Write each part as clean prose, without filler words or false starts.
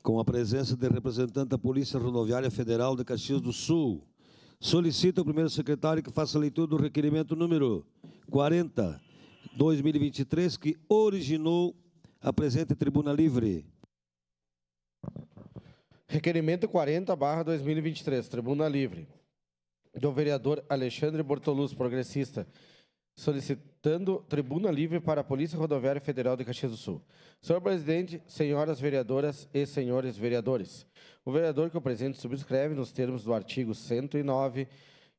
com a presença de representante da Polícia Rodoviária Federal de Caxias do Sul. Solicito ao primeiro secretário que faça a leitura do requerimento número 40/2023, que originou a presente tribuna livre. Requerimento 40/2023, tribuna livre, do vereador Alexandre Bortoluz, progressista, solicitando tribuna livre para a Polícia Rodoviária Federal de Caxias do Sul. Senhor presidente, senhoras vereadoras e senhores vereadores, o vereador que o presidente subscreve nos termos do artigo 109,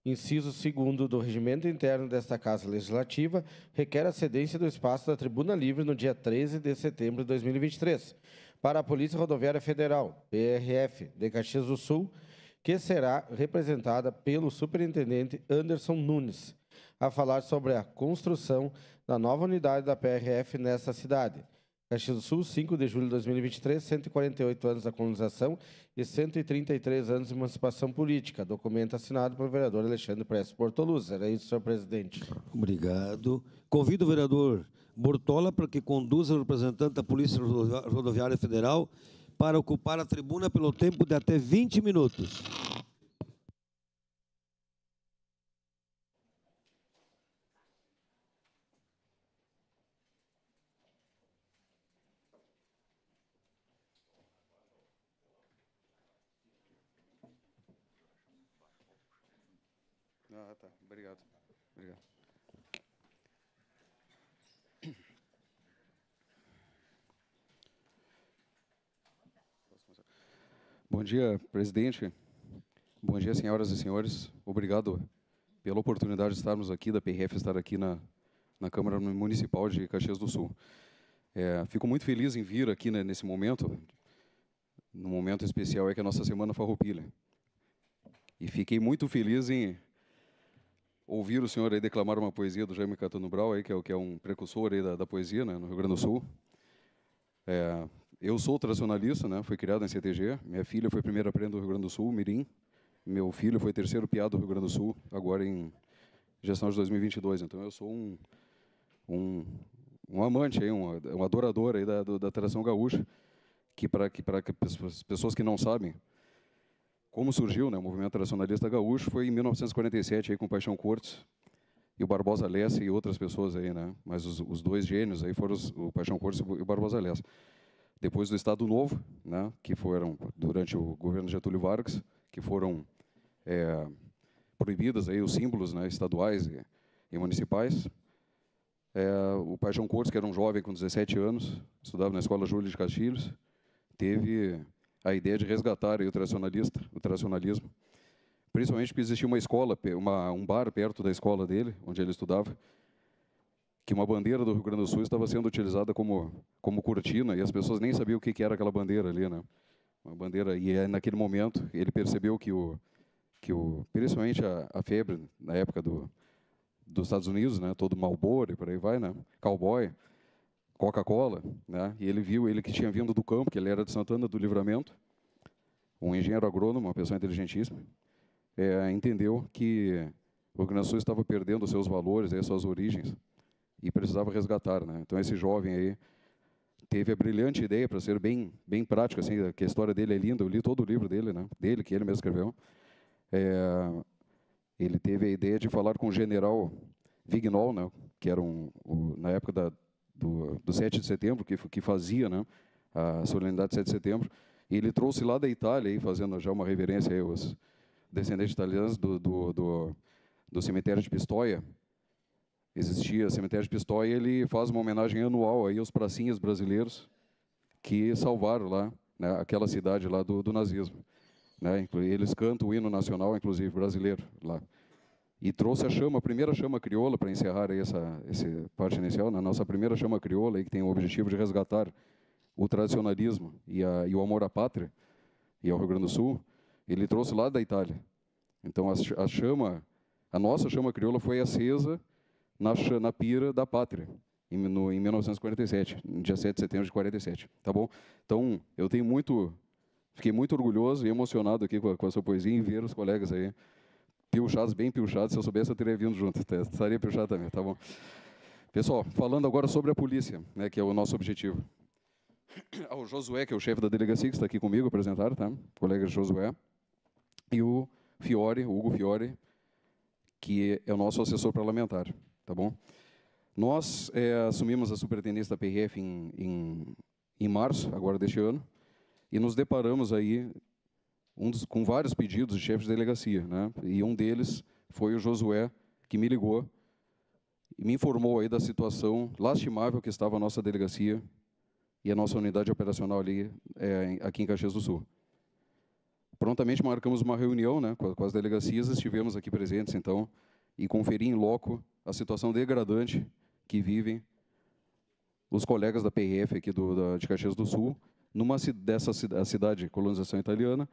inciso 2º do Regimento Interno desta Casa Legislativa, requer a cedência do espaço da tribuna livre no dia 13 de setembro de 2023 para a Polícia Rodoviária Federal, PRF, de Caxias do Sul, que será representada pelo superintendente Anderson Nunes, a falar sobre a construção da nova unidade da PRF nesta cidade. Caxias do Sul, 5 de julho de 2023, 148 anos da colonização e 133 anos de emancipação política. Documento assinado pelo vereador Alexandre Prestes Bortoluz. Era isso, senhor presidente. Obrigado. Convido o vereador Bortola para que conduza o representante da Polícia Rodoviária Federal para ocupar a tribuna pelo tempo de até 20 minutos. Ah, tá. Obrigado. Obrigado. Bom dia, presidente. Bom dia, senhoras e senhores. Obrigado pela oportunidade de estarmos aqui, da PRF estar aqui na Câmara Municipal de Caxias do Sul. Fico muito feliz em vir aqui, né, nesse momento, num momento especial é que é a nossa Semana Farroupilha. E fiquei muito feliz em ouvir o senhor aí declamar uma poesia do Jaime Catano Brau, aí, que é um precursor aí da poesia, né, no Rio Grande do Sul. Eu sou tradicionalista, né, fui criado em CTG. Minha filha foi primeira prenda do Rio Grande do Sul, Mirim. Meu filho foi terceiro piá do Rio Grande do Sul, agora em gestão de 2022. Então, eu sou um amante, aí, um adorador aí da tradição gaúcha, que para as pessoas que não sabem como surgiu, né, o movimento tradicionalista gaúcho, foi em 1947, aí, com Paixão Cortes e o Barbosa Lessa e outras pessoas aí, né? Mas os dois gênios aí foram o Paixão Cortes e o Barbosa Lessa. Depois do Estado Novo, né, que foram durante o governo de Getúlio Vargas, que foram proibidas aí os símbolos, né, estaduais e municipais. O Paixão Cortes, que era um jovem com 17 anos, estudava na Escola Júlio de Castilhos, teve a ideia de resgatar aí o tradicionalismo, principalmente porque existia uma escola, um bar perto da escola dele, onde ele estudava, que uma bandeira do Rio Grande do Sul estava sendo utilizada como cortina, e as pessoas nem sabiam o que era aquela bandeira ali, né? Uma bandeira, e naquele momento ele percebeu que principalmente a febre na época dos Estados Unidos, né? Todo Marlboro e por aí vai, né? Cowboy, Coca-Cola, né? E ele que tinha vindo do campo, que ele era de Santana do Livramento, um engenheiro agrônomo, uma pessoa inteligentíssima, entendeu que o Rio Grande do Sul estava perdendo os seus valores, as suas origens, e precisava resgatar, né? Então esse jovem aí teve a brilhante ideia, para ser bem prática, assim, que a história dele é linda. Eu li todo o livro dele, né? Dele, que ele mesmo escreveu. Ele teve a ideia de falar com o general Vignol, né? Que era na época do 7 de setembro, que fazia, né, a solenidade de 7 de setembro. E ele trouxe lá da Itália, aí, fazendo já uma reverência aos descendentes italianos do cemitério de Pistoia. Existia o cemitério de Pistoia, e ele faz uma homenagem anual aí aos pracinhas brasileiros que salvaram lá, né, aquela cidade lá do nazismo, né? Eles cantam o hino nacional, inclusive brasileiro, lá. E trouxe a primeira chama crioula, para encerrar aí essa parte inicial, na nossa primeira chama crioula, aí, que tem o objetivo de resgatar o tradicionalismo e o amor à pátria e ao Rio Grande do Sul. Ele trouxe lá da Itália. Então a nossa chama crioula foi acesa na pira da pátria, em 1947, no dia 7 de setembro de 47, tá bom? Então, fiquei muito orgulhoso e emocionado aqui com a sua poesia, em ver os colegas aí, bem piochados. Se eu soubesse, eu teria vindo junto, estaria piochado também, tá bom? Pessoal, falando agora sobre a polícia, né, que é o nosso objetivo. ao Josué, que é o chefe da delegacia, que está aqui comigo, apresentar, tá? O colega Josué. E o Fiore, o Hugo Fiore, que é o nosso assessor parlamentar, tá bom? Nós assumimos a superintendência da PRF em março, agora deste ano, e nos deparamos aí com vários pedidos de chefes de delegacia, né? E um deles foi o Josué, que me ligou e me informou aí da situação lastimável que estava a nossa delegacia e a nossa unidade operacional ali, aqui em Caxias do Sul. Prontamente marcamos uma reunião, né, com as delegacias, estivemos aqui presentes, então, e conferi em loco a situação degradante que vivem os colegas da PRF aqui de Caxias do Sul, a cidade de colonização italiana,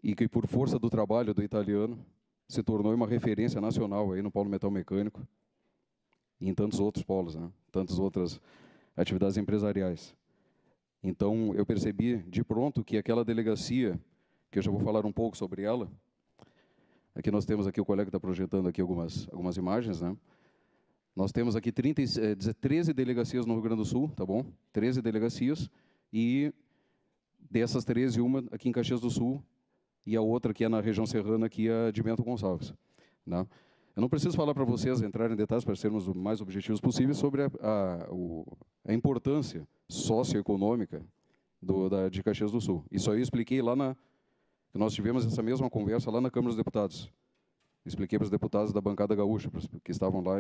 e que, por força do trabalho do italiano, se tornou uma referência nacional aí no polo metal mecânico e em tantos outros polos, né, tantas outras atividades empresariais. Então, eu percebi de pronto que aquela delegacia, que eu já vou falar um pouco sobre ela, aqui nós temos aqui o colega que está projetando aqui algumas imagens, né? Nós temos aqui 13 delegacias no Rio Grande do Sul, tá bom? 13 delegacias, e dessas 13, uma aqui em Caxias do Sul, e a outra que é na região serrana, aqui é a de Bento Gonçalves, né? Eu não preciso falar para vocês, entrar em detalhes para sermos o mais objetivos possíveis sobre a importância socioeconômica de Caxias do Sul. Isso aí eu expliquei lá que nós tivemos essa mesma conversa lá na Câmara dos Deputados. Expliquei para os deputados da bancada gaúcha, que estavam lá,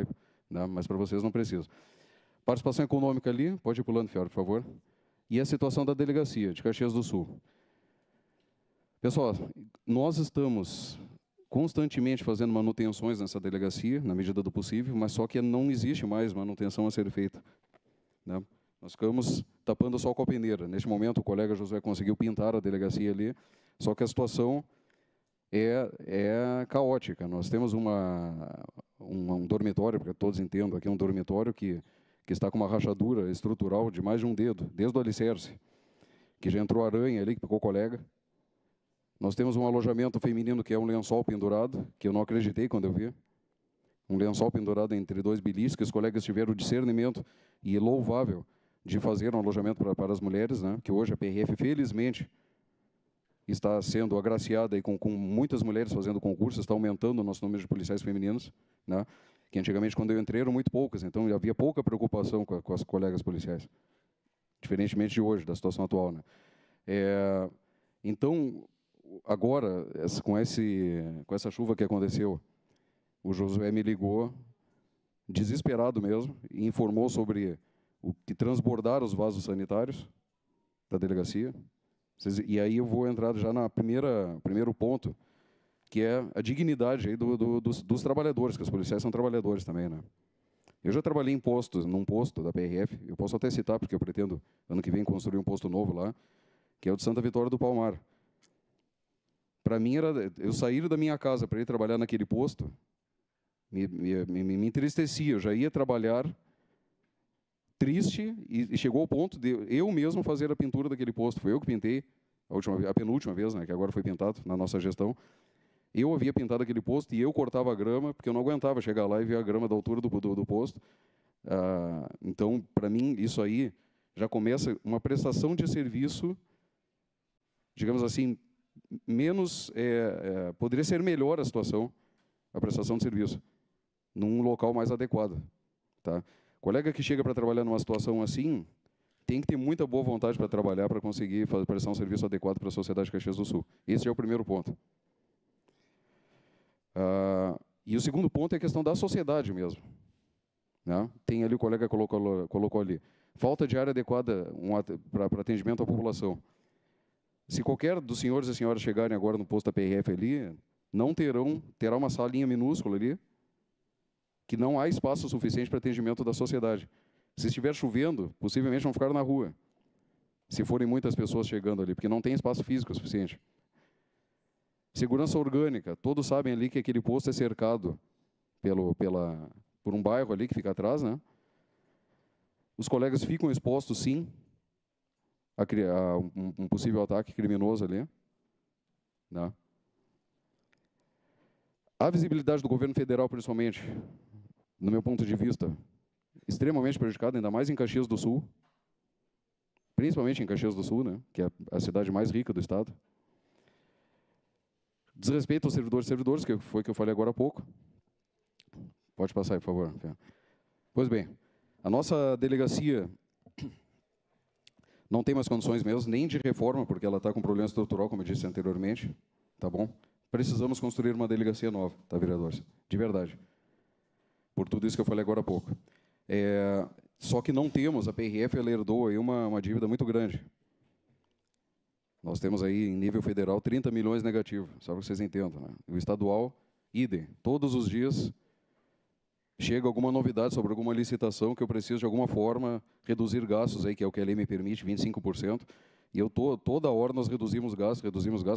né, mas para vocês não preciso. Participação econômica ali, pode ir pulando, Fiora, por favor. E a situação da delegacia de Caxias do Sul. Pessoal, nós estamos constantemente fazendo manutenções nessa delegacia, na medida do possível, mas só que não existe mais manutenção a ser feita, né? Nós ficamos tapando só com a peneira. Neste momento, o colega Josué conseguiu pintar a delegacia ali, só que a situação é caótica. Nós temos um dormitório, porque todos entendam, aqui é um dormitório que está com uma rachadura estrutural de mais de um dedo, desde o alicerce, que já entrou aranha ali, que picou o colega. Nós temos um alojamento feminino que é um lençol pendurado, que eu não acreditei quando eu vi. Um lençol pendurado entre dois biliches, que os colegas tiveram o discernimento e louvável de fazer um alojamento para as mulheres, né? Que hoje a PRF, felizmente, está sendo agraciada aí com muitas mulheres fazendo concursos, está aumentando o nosso número de policiais femininos, né? Que antigamente, quando eu entrei, eram muito poucas, então havia pouca preocupação com as colegas policiais, diferentemente de hoje, da situação atual, né? Então, agora, com essa chuva que aconteceu, o Josué me ligou, desesperado mesmo, e informou sobre o que transbordaram os vasos sanitários da delegacia. E aí eu vou entrar já na primeiro ponto, que é a dignidade aí dos trabalhadores, que os policiais são trabalhadores também, né? Eu já trabalhei num posto da PRF, eu posso até citar, porque eu pretendo, ano que vem, construir um posto novo lá, que é o de Santa Vitória do Palmar. Para mim, eu sair da minha casa para ir trabalhar naquele posto, me entristecia. Eu já ia trabalhar triste e chegou ao ponto de eu mesmo fazer a pintura daquele posto. Foi eu que pintei, a penúltima vez, né, que agora foi pintado na nossa gestão. Eu havia pintado aquele posto e eu cortava a grama, porque eu não aguentava chegar lá e ver a grama da altura do posto. Então, para mim, isso aí já começa uma prestação de serviço, digamos assim, poderia ser melhor a situação, a prestação de serviço, num local mais adequado, tá? Colega que chega para trabalhar numa situação assim, tem que ter muita boa vontade para trabalhar, para conseguir prestar um serviço adequado para a sociedade de Caxias do Sul. Esse é o primeiro ponto. E o segundo ponto é a questão da sociedade mesmo, né? Tem ali, o colega colocou ali, falta de área adequada para atendimento à população. Se qualquer dos senhores e senhoras chegarem agora no posto da PRF ali, terá uma salinha minúscula ali, que não há espaço suficiente para atendimento da sociedade. Se estiver chovendo, possivelmente vão ficar na rua, se forem muitas pessoas chegando ali, porque não tem espaço físico suficiente. Segurança orgânica, todos sabem ali que aquele posto é cercado por um bairro ali que fica atrás, né? Os colegas ficam expostos, sim, a um possível ataque criminoso ali, né? A visibilidade do governo federal, principalmente, no meu ponto de vista, extremamente prejudicada, ainda mais em Caxias do Sul, principalmente em Caxias do Sul, né, que é a cidade mais rica do estado. Desrespeito aos servidores e servidoras, que foi o que eu falei agora há pouco. Pode passar aí, por favor. Pois bem, a nossa delegacia não tem mais condições mesmo, nem de reforma, porque ela está com problema estrutural, como eu disse anteriormente. Tá bom? Precisamos construir uma delegacia nova, tá, vereadores? De verdade. Por tudo isso que eu falei agora há pouco. Só que não temos, a PRF ela herdou aí uma dívida muito grande. Nós temos aí, em nível federal, 30 milhões negativo, só para que vocês entendam, né? O estadual, idem. Todos os dias chega alguma novidade sobre alguma licitação que eu preciso, de alguma forma, reduzir gastos, aí, que é o que a lei me permite, 25%. E toda hora nós reduzimos gastos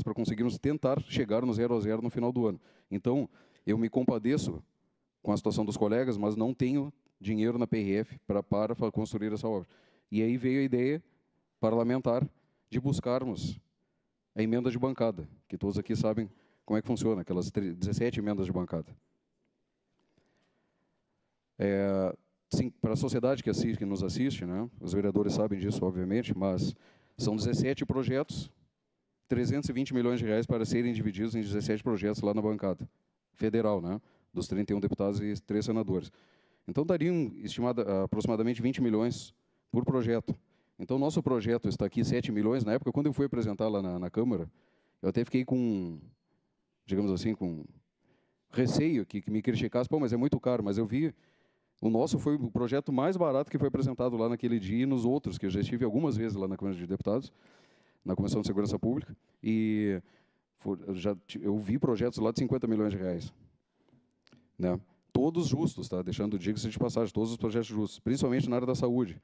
para conseguirmos tentar chegar no 0 a 0 no final do ano. Então, eu me compadeço com a situação dos colegas, mas não tenho dinheiro na PRF para construir essa obra. E aí veio a ideia parlamentar de buscarmos a emenda de bancada, que todos aqui sabem como é que funciona, aquelas 17 emendas de bancada. Sim, para a sociedade que nos assiste, né, os vereadores sabem disso, obviamente, mas são 17 projetos, 320 milhões de reais para serem divididos em 17 projetos lá na bancada federal, né, dos 31 deputados e 3 senadores. Então, dariam estimado aproximadamente 20 milhões por projeto. Então, nosso projeto está aqui 7 milhões. Na época, quando eu fui apresentar lá na Câmara, eu até fiquei com, digamos assim, com receio que me criticasse, pô, mas é muito caro. Mas eu vi, o nosso foi o projeto mais barato que foi apresentado lá naquele dia e nos outros, que eu já estive algumas vezes lá na Câmara de Deputados, na Comissão de Segurança Pública, e eu vi projetos lá de 50 milhões de reais. Né? Todos justos, tá? Deixando diga-se de passagem, todos os projetos justos, principalmente na área da saúde.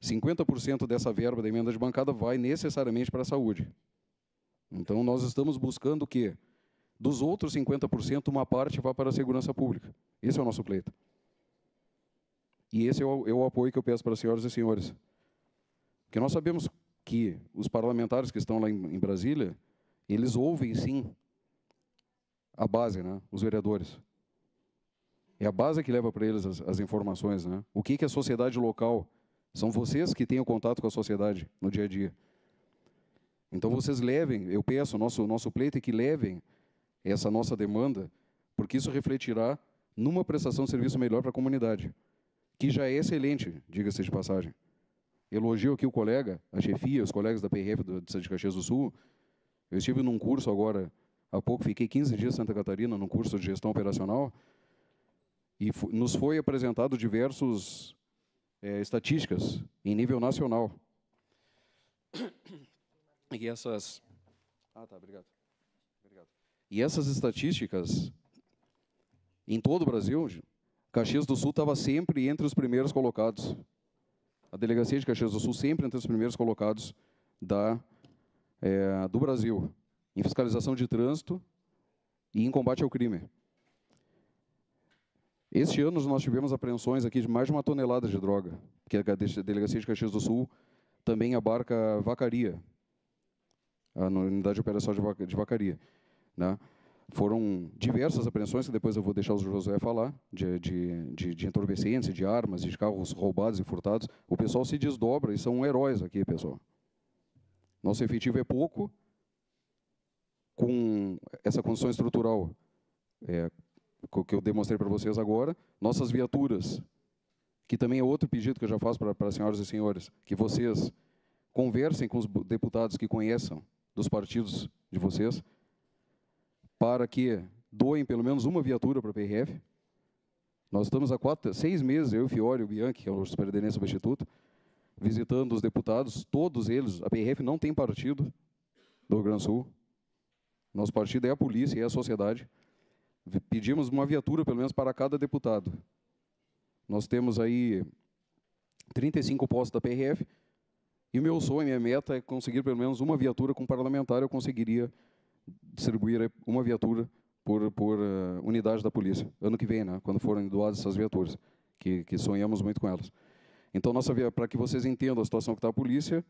50% dessa verba da emenda de bancada vai necessariamente para a saúde. Então, nós estamos buscando o quê? Dos outros 50%, uma parte vá para a segurança pública. Esse é o nosso pleito. E esse é o apoio que eu peço para as senhoras e senhores. Porque nós sabemos que os parlamentares que estão lá em Brasília, eles ouvem, sim, a base, né? Os vereadores. É a base que leva para eles as informações, né? O que a sociedade local... São vocês que têm o contato com a sociedade no dia a dia. Então, vocês levem, eu peço, nosso pleito é que levem essa nossa demanda, porque isso refletirá numa prestação de serviço melhor para a comunidade, que já é excelente, diga-se de passagem. Elogio aqui o colega, a chefia, os colegas da PRF de Caxias do Sul. Eu estive num curso agora, há pouco, fiquei 15 dias em Santa Catarina, num curso de gestão operacional, e nos foi apresentado diversos... estatísticas em nível nacional. E essas... obrigado. E essas estatísticas, em todo o Brasil, Caxias do Sul estava sempre entre os primeiros colocados. A delegacia de Caxias do Sul sempre entre os primeiros colocados do Brasil, em fiscalização de trânsito e em combate ao crime. Este ano nós tivemos apreensões aqui de mais de 1 tonelada de droga, que a delegacia de Caxias do Sul também abarca vacaria, a unidade de operação de vacaria. Né? Foram diversas apreensões, que depois eu vou deixar o Josué falar, de entorpecentes, de armas, de carros roubados e furtados. O pessoal se desdobra e são heróis aqui, pessoal. Nosso efetivo é pouco, com essa condição estrutural que eu demonstrei para vocês agora. Nossas viaturas, que também é outro pedido que eu já faço para as senhoras e senhores, que vocês conversem com os deputados que conheçam dos partidos de vocês, para que doem pelo menos uma viatura para a PRF. Nós estamos há 6 meses, eu, Fiore e o Bianchi, que é o superintendente substituto, visitando os deputados, todos eles. A PRF não tem partido do Rio Grande do Sul. Nosso partido é a polícia e é a sociedade. Pedimos uma viatura, pelo menos, para cada deputado. Nós temos aí 35 postos da PRF, e o meu sonho, minha meta é conseguir pelo menos uma viatura com parlamentar. Eu conseguiria distribuir uma viatura por unidade da polícia. Ano que vem, né, quando forem doadas essas viaturas, que sonhamos muito com elas. Então, para que vocês entendam a situação que está a polícia,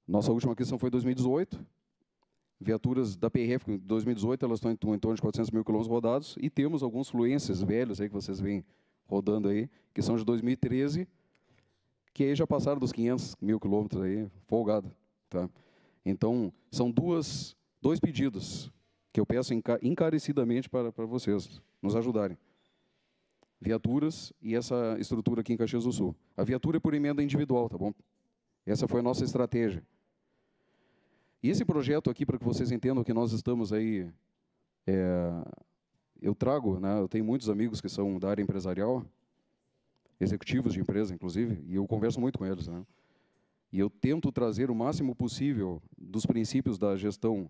nossa última aquisição foi em 2018, viaturas da PRF, em 2018, elas estão em torno de 400 mil quilômetros rodados, e temos alguns fluences velhos aí que vocês veem rodando aí, que são de 2013, que aí já passaram dos 500 mil quilômetros aí, folgado. Tá? Então, são dois pedidos que eu peço encarecidamente para vocês nos ajudarem. Viaturas e essa estrutura aqui em Caxias do Sul. A viatura é por emenda individual, tá bom? Essa foi a nossa estratégia. E esse projeto aqui, para que vocês entendam que nós estamos aí... eu trago, né, eu tenho muitos amigos que são da área empresarial, executivos de empresa, inclusive, e eu converso muito com eles, né? E eu tento trazer o máximo possível dos princípios da gestão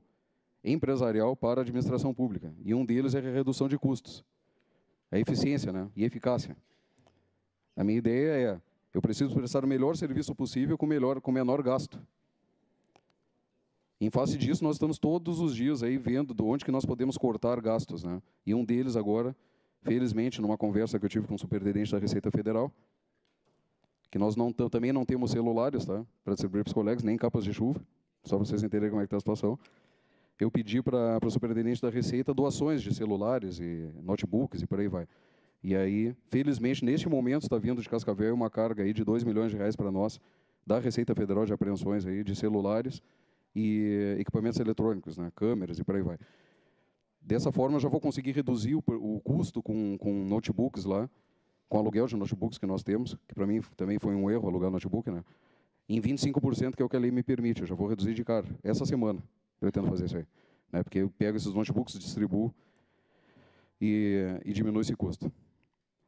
empresarial para a administração pública. E um deles é a redução de custos, a eficiência, né, e eficácia. A minha ideia é, eu preciso prestar o melhor serviço possível com menor gasto. Em face disso, nós estamos todos os dias aí vendo de onde que nós podemos cortar gastos, né? E um deles agora, felizmente, numa conversa que eu tive com o superintendente da Receita Federal, que nós também não temos celulares, tá? Para distribuir para os colegas, nem capas de chuva, só para vocês entenderem como é que está a situação. Eu pedi para o superintendente da Receita doações de celulares e notebooks e por aí vai. E aí, felizmente, neste momento, está vindo de Cascavel uma carga aí de R$2 milhões para nós, da Receita Federal de apreensões aí de celulares e equipamentos eletrônicos, né? Câmeras e por aí vai. Dessa forma, eu já vou conseguir reduzir o custo com notebooks lá, com o aluguel de notebooks que nós temos, que para mim também foi um erro alugar notebook, né? Em 25%, que é o que a lei me permite. Eu já vou reduzir de cara. Essa semana, pretendo fazer isso aí. Né? Porque eu pego esses notebooks, distribuo e diminuo esse custo.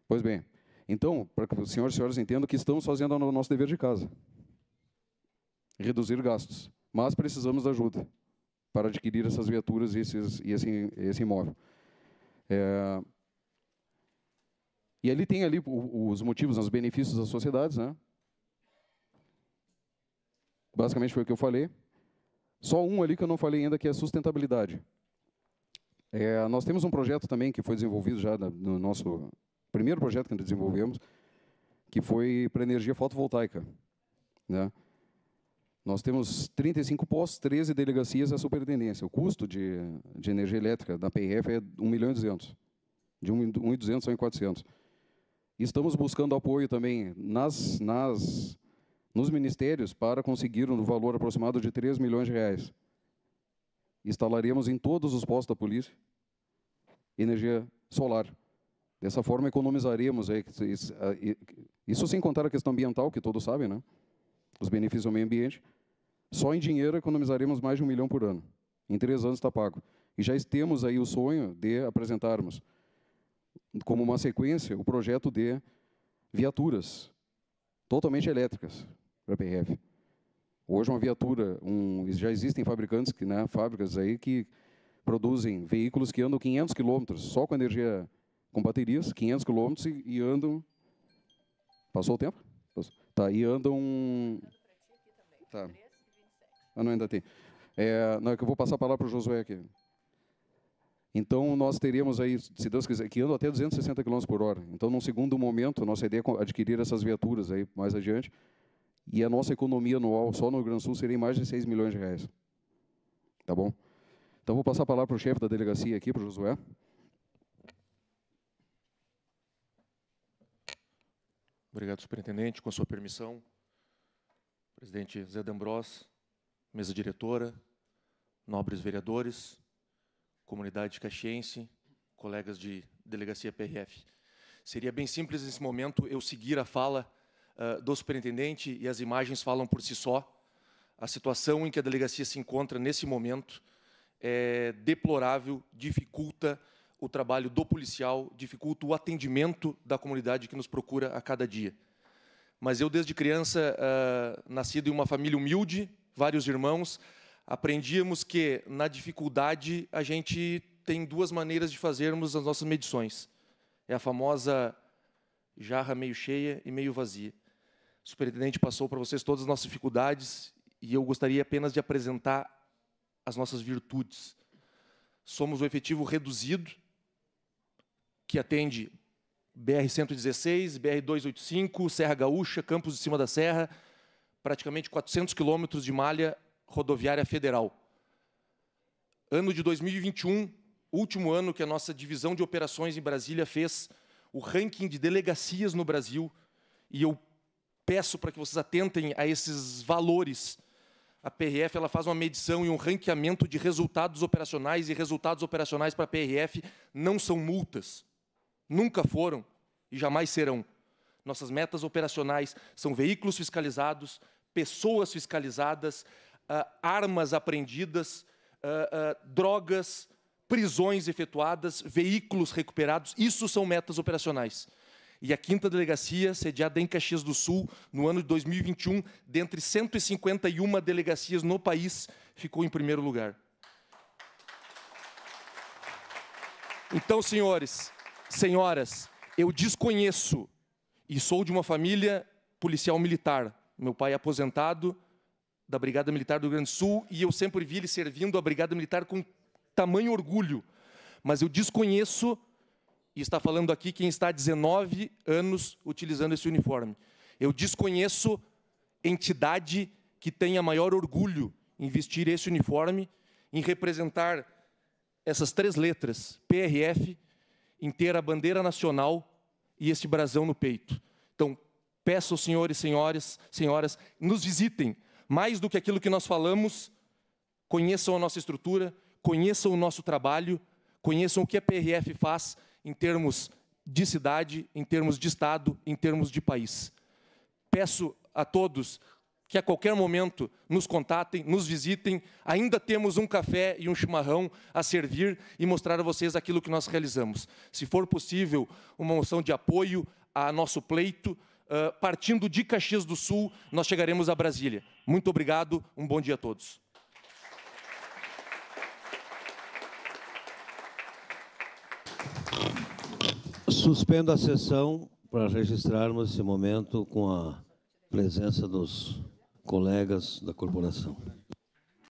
Pois bem, então, para que os senhores e senhoras entendam que estamos fazendo o nosso dever de casa. Reduzir gastos. Mas precisamos de ajuda para adquirir essas viaturas e esse imóvel. E ali tem ali os motivos, os benefícios das sociedades, né? Basicamente foi o que eu falei. Só um ali que eu não falei ainda, que é a sustentabilidade. Nós temos um projeto também que foi desenvolvido já no nosso primeiro projeto que nós desenvolvemos, que foi para energia fotovoltaica, né? Nós temos 35 postos, 13 delegacias e a superintendência. O custo de energia elétrica da PRF é 1.200.000. De 1.200 são em 400. Estamos buscando apoio também nos ministérios para conseguir um valor aproximado de R$3 milhões. Instalaremos em todos os postos da polícia energia solar. Dessa forma, economizaremos, isso sem contar a questão ambiental, que todos sabem, né? Os benefícios ao meio ambiente. Só em dinheiro economizaremos mais de R$1 milhão por ano. Em 3 anos está pago. E já temos aí o sonho de apresentarmos, como uma sequência, o projeto de viaturas totalmente elétricas para a PRF. Hoje uma viatura, já existem fabricantes, fábricas aí que produzem veículos que andam 500 km só com energia, com baterias, 500 km e andam... Passou o tempo? Tá, e andam... Tá. Ah, não, ainda tem. Não, é que eu vou passar a palavra para o Josué aqui. Então, nós teríamos aí, se Deus quiser, que andam até 260 km por hora. Então, num segundo momento, a nossa ideia é adquirir essas viaturas aí mais adiante. E a nossa economia anual, só no Rio Grande do Sul, seria mais de R$6 milhões. Tá bom? Então, vou passar a palavra para o chefe da delegacia aqui, para o Josué. Obrigado, superintendente. Com a sua permissão, presidente Zé D'Ambros, mesa diretora, nobres vereadores, comunidade caxiense, colegas de delegacia PRF. Seria bem simples nesse momento eu seguir a fala do superintendente e as imagens falam por si só. A situação em que a delegacia se encontra nesse momento é deplorável, dificulta o trabalho do policial, dificulta o atendimento da comunidade que nos procura a cada dia. Mas eu, desde criança, nascido em uma família humilde, vários irmãos, aprendíamos que, na dificuldade, a gente tem 2 maneiras de fazermos as nossas medições. É a famosa jarra meio cheia e meio vazia. O superintendente passou para vocês todas as nossas dificuldades e eu gostaria apenas de apresentar as nossas virtudes. Somos um efetivo reduzido, que atende BR-116, BR-285, Serra Gaúcha, Campos de Cima da Serra, praticamente 400 quilômetros de malha rodoviária federal. Ano de 2021, último ano que a nossa divisão de operações em Brasília fez o ranking de delegacias no Brasil, e eu peço para que vocês atentem a esses valores. A PRF ela faz uma medição e um ranqueamento de resultados operacionais, e resultados operacionais para a PRF não são multas. Nunca foram e jamais serão. Nossas metas operacionais são veículos fiscalizados, pessoas fiscalizadas, armas apreendidas, drogas, prisões efetuadas, veículos recuperados. Isso são metas operacionais. E a 5ª Delegacia, sediada em Caxias do Sul, no ano de 2021, dentre 151 delegacias no país, ficou em primeiro lugar. Então, senhores, senhoras, eu desconheço, e sou de uma família policial militar. Meu pai é aposentado da Brigada Militar do Rio Grande do Sul, e eu sempre vi ele servindo a Brigada Militar com tamanho orgulho. Mas eu desconheço, e está falando aqui quem está há 19 anos utilizando esse uniforme, eu desconheço entidade que tenha maior orgulho em vestir esse uniforme, em representar essas 3 letras, PRF, em ter a bandeira nacional e este brasão no peito. Então, peço aos senhores e senhoras, nos visitem. Mais do que aquilo que nós falamos, conheçam a nossa estrutura, conheçam o nosso trabalho, conheçam o que a PRF faz em termos de cidade, em termos de Estado, em termos de país. Peço a todos que a qualquer momento nos contatem, nos visitem. Ainda temos um café e um chimarrão a servir e mostrar a vocês aquilo que nós realizamos. Se for possível, uma moção de apoio a nosso pleito. Partindo de Caxias do Sul, nós chegaremos a Brasília. Muito obrigado, um bom dia a todos. Suspendo a sessão para registrarmos esse momento com a presença dos colegas da corporação.